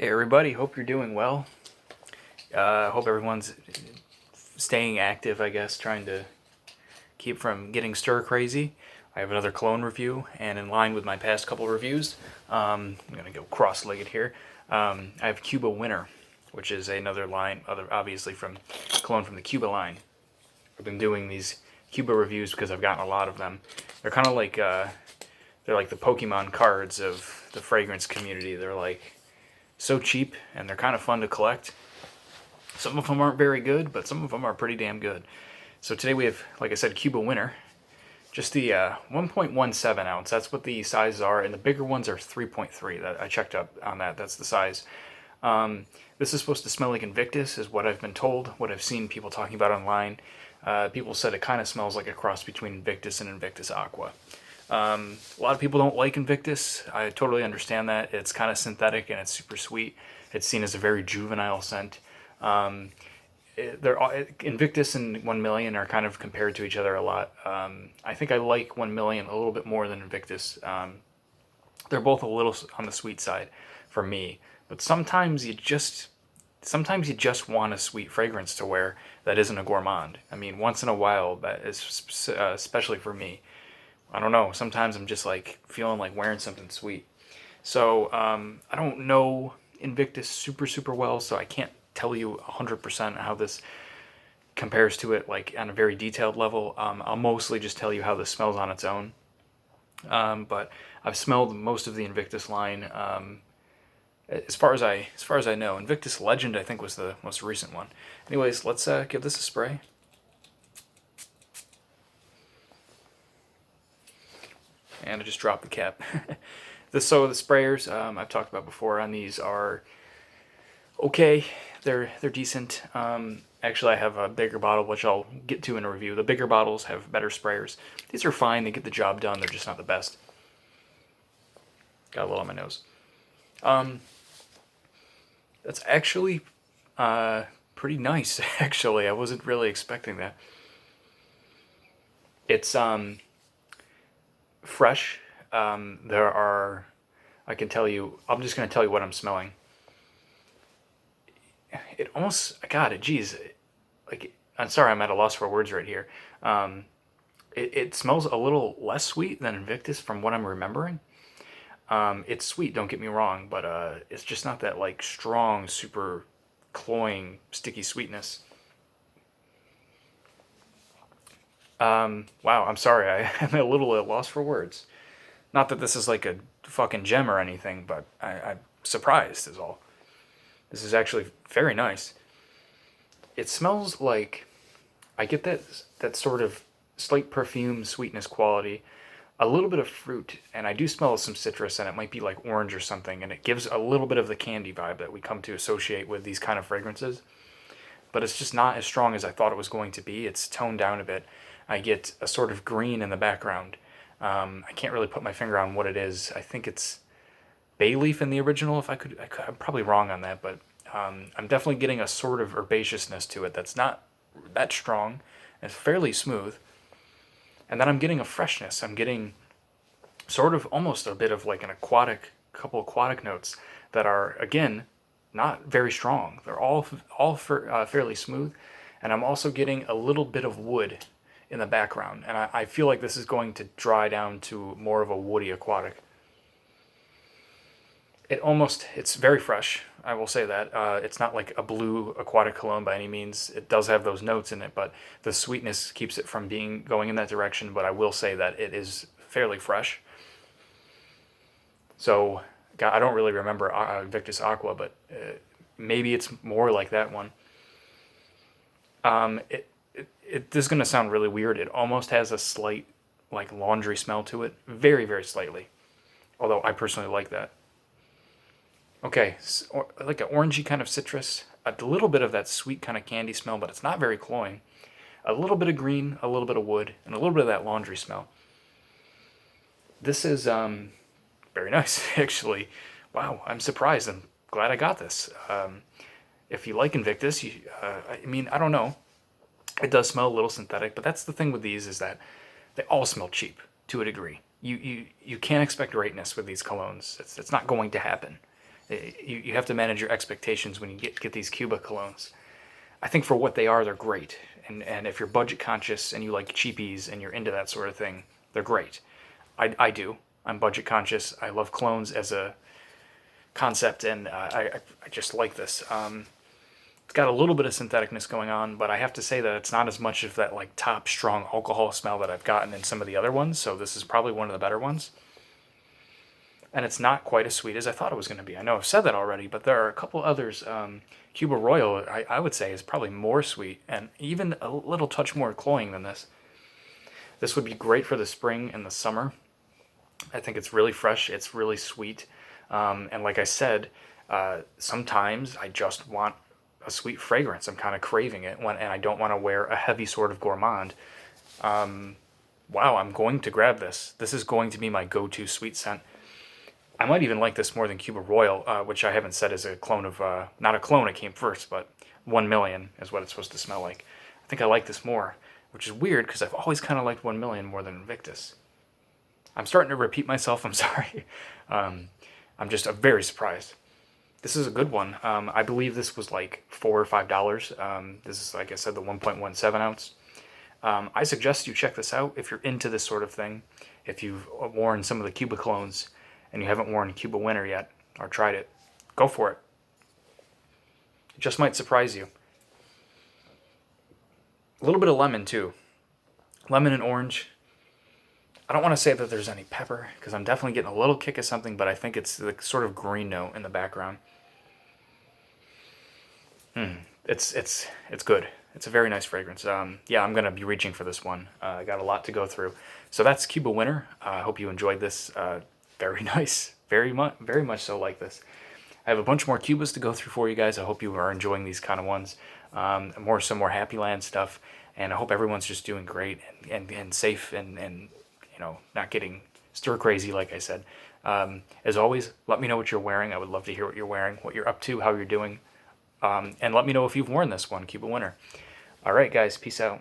Hey everybody, hope you're doing well. Hope everyone's staying active, I guess, trying to keep from getting stir crazy. I have another cologne review, and in line with my past couple reviews, I'm gonna go cross-legged here. I have Cuba Winter, which is another line, obviously from cologne from the Cuba line. I've been doing these Cuba reviews because I've gotten a lot of them. They're kind of like they're like the Pokemon cards of the fragrance community. They're like so cheap, and they're kind of fun to collect. Some of them aren't very good, but some of them are pretty damn good. So today we have, like I said, Cuba Winter. Just the 1.17 ounce. That's what the sizes are, and the bigger ones are 3.3. That I checked up on that. That's the size. This is supposed to smell like Invictus, is what I've been told. What I've seen people talking about online. People said it kind of smells like a cross between Invictus and Invictus Aqua. A lot of people don't like Invictus. I totally understand that. It's kind of synthetic and it's super sweet. It's seen as a very juvenile scent. Invictus and 1 million are kind of compared to each other a lot. I think I like 1 million a little bit more than Invictus. They're both a little on the sweet side for me, but sometimes you just want a sweet fragrance to wear that isn't a gourmand. I mean, once in a while, that is especially for me. I don't know. Sometimes I'm just like feeling like wearing something sweet. So I don't know Invictus super well, so I can't tell you 100% how this compares to it, like on a very detailed level. I'll mostly just tell you how this smells on its own. But I've smelled most of the Invictus line. As far as I know, Invictus Legend I think was the most recent one. Anyways, let's give this a spray. And I just dropped the cap. The sprayers I've talked about before on these are okay. They're decent. Actually, I have a bigger bottle, which I'll get to in a review. The bigger bottles have better sprayers. These are fine. They get the job done. They're just not the best. Got a little on my nose. That's actually pretty nice. Actually, I wasn't really expecting that. It's fresh. I can tell you, I'm just going to tell you what I'm smelling. It almost, geez, like, I'm sorry, I'm at a loss for words right here. It smells a little less sweet than Invictus from what I'm remembering. It's sweet, don't get me wrong, but it's just not that like strong, super cloying, sticky sweetness. Wow, I'm sorry, I'm a little at a loss for words. Not that this is like a fucking gem or anything, but I'm surprised is all. This is actually very nice. It smells like, I get that sort of slight perfume sweetness quality, a little bit of fruit, and I do smell some citrus, and it might be like orange or something, and it gives a little bit of the candy vibe that we come to associate with these kind of fragrances. But it's just not as strong as I thought it was going to be. It's toned down a bit. I get a sort of green in the background. I can't really put my finger on what it is. I think it's bay leaf in the original. I'm probably wrong on that, but I'm definitely getting a sort of herbaceousness to it that's not that strong. It's fairly smooth. And then I'm getting a freshness. I'm getting sort of almost a bit of like couple aquatic notes that are, again, not very strong. They're all fairly smooth. And I'm also getting a little bit of wood in the background. And I feel like this is going to dry down to more of a woody aquatic. It's very fresh, I will say that. It's not like a blue aquatic cologne by any means. It does have those notes in it, but the sweetness keeps it from going in that direction, but I will say that it is fairly fresh. So, I don't really remember Victus Aqua, but maybe it's more like that one. This is going to sound really weird. It almost has a slight, like, laundry smell to it. Very, very slightly. Although I personally like that. Okay, like an orangey kind of citrus, a little bit of that sweet kind of candy smell, but it's not very cloying. A little bit of green, a little bit of wood, and a little bit of that laundry smell. This is very nice, actually. Wow, I'm surprised. I'm glad I got this. If you like Invictus, I don't know. It does smell a little synthetic, but that's the thing with these is that they all smell cheap to a degree. You can't expect greatness with these colognes. It's not going to happen. You have to manage your expectations when you get these Cuba colognes. I think for what they are, they're great. And if you're budget conscious and you like cheapies and you're into that sort of thing, they're great. I do. I'm budget conscious. I love clones as a concept, and I just like this. It's got a little bit of syntheticness going on, but I have to say that it's not as much of that like top strong alcohol smell that I've gotten in some of the other ones. So this is probably one of the better ones. And it's not quite as sweet as I thought it was going to be. I know I've said that already, but there are a couple others. Cuba Royal, I would say, is probably more sweet and even a little touch more cloying than this. This would be great for the spring and the summer. I think it's really fresh. It's really sweet. And like I said, sometimes I just want a sweet fragrance. I'm kind of craving it, and I don't want to wear a heavy sort of gourmand. Wow, I'm going to grab this. This is going to be my go-to sweet scent. I might even like this more than Cuba Royal, which I haven't said is a clone of, not a clone, it came first, but 1 million is what it's supposed to smell like. I think I like this more, which is weird because I've always kind of liked 1 million more than Invictus. I'm starting to repeat myself, I'm sorry. I'm just very surprised. This is a good one. I believe this was like $4 or $5. This is, like I said, the 1.17 ounce. I suggest you check this out if you're into this sort of thing. If you've worn some of the Cuba clones and you haven't worn Cuba Winter yet or tried it, go for it. It just might surprise you. A little bit of lemon too. Lemon and orange. I don't want to say that there's any pepper because I'm definitely getting a little kick of something, but I think it's the sort of green note in the background. It's good. It's a very nice fragrance. Yeah, I'm gonna be reaching for this one. I got a lot to go through. So that's Cuba Winter. I hope you enjoyed this. Very nice. Very much so like this. I have a bunch more Cubas to go through for you guys. I hope you are enjoying these kind of ones. Some more Happy Land stuff. And I hope everyone's just doing great and safe and not getting stir crazy, like I said. As always, let me know what you're wearing. I would love to hear what you're wearing, what you're up to, how you're doing. And let me know if you've worn this one, Cuba Winter. All right, guys. Peace out.